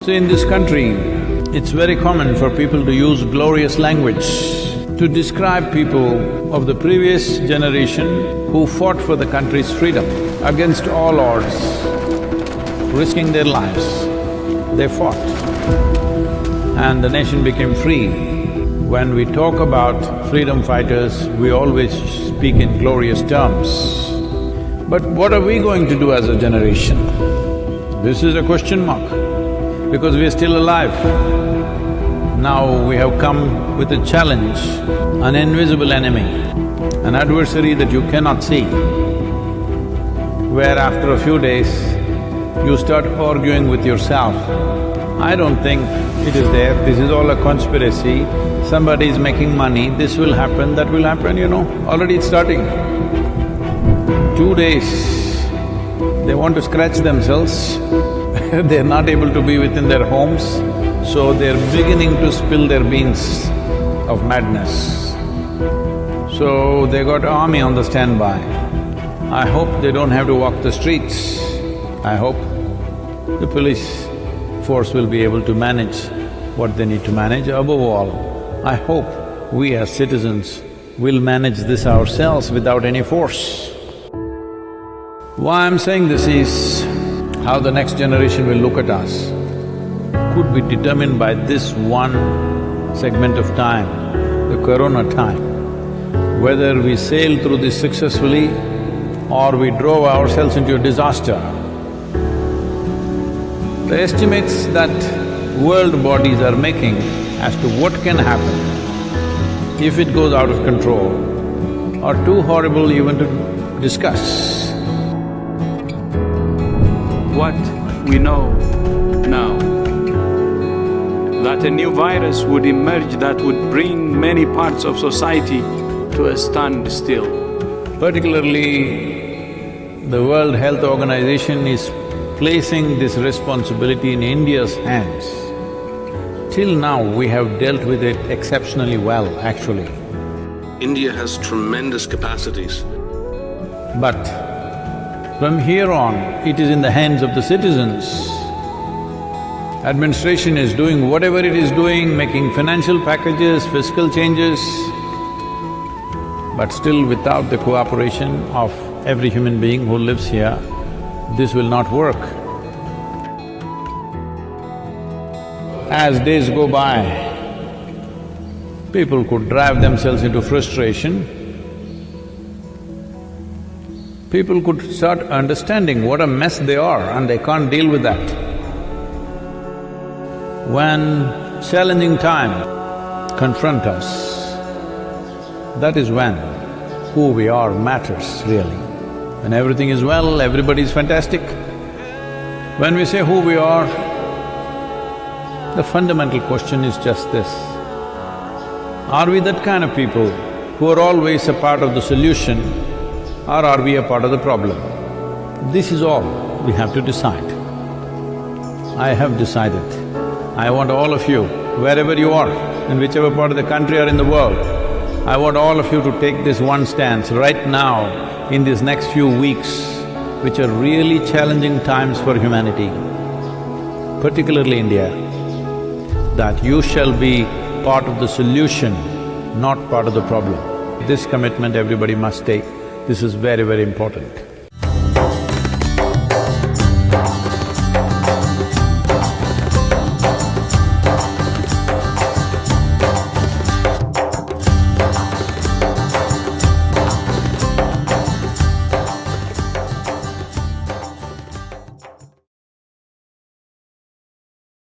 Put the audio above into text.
So in this country, it's very common for people to use glorious language to describe people of the previous generation who fought for the country's freedom against all odds, risking their lives. They fought and the nation became free. When we talk about freedom fighters, we always speak in glorious terms. But what are we going to do as a generation? This is a question mark, because we are still alive. Now we have come with a challenge, an invisible enemy, an adversary that you cannot see, where after a few days, you start arguing with yourself. I don't think it is there, this is all a conspiracy, somebody is making money, this will happen, that will happen, already it's starting. 2 days, they want to scratch themselves they're not able to be within their homes, so they're beginning to spill their beans of madness. So they got army on the standby. I hope they don't have to walk the streets. I hope the police force will be able to manage what they need to manage. Above all, I hope we as citizens will manage this ourselves without any force. Why I'm saying this is, how the next generation will look at us could be determined by this one segment of time, the corona time. Whether we sail through this successfully or we drove ourselves into a disaster. The estimates that world bodies are making as to what can happen if it goes out of control are too horrible even to discuss. What we know now, that a new virus would emerge that would bring many parts of society to a standstill. Particularly, the World Health Organization is placing this responsibility in India's hands. Till now, we have dealt with it exceptionally well, actually. India has tremendous capacities. But from here on, it is in the hands of the citizens. Administration is doing whatever it is doing, making financial packages, fiscal changes, but still without the cooperation of every human being who lives here, this will not work. As days go by, people could drive themselves into frustration. People could start understanding what a mess they are and they can't deal with that. When challenging time confront us, that is when who we are matters really. When everything is well, everybody is fantastic. When we say who we are, the fundamental question is just this: are we that kind of people who are always a part of the solution, or are we a part of the problem? This is all we have to decide. I have decided. I want all of you, wherever you are, in whichever part of the country or in the world, I want all of you to take this one stance right now, in these next few weeks, which are really challenging times for humanity, particularly India, that you shall be part of the solution, not part of the problem. This commitment everybody must take. This is very, very important.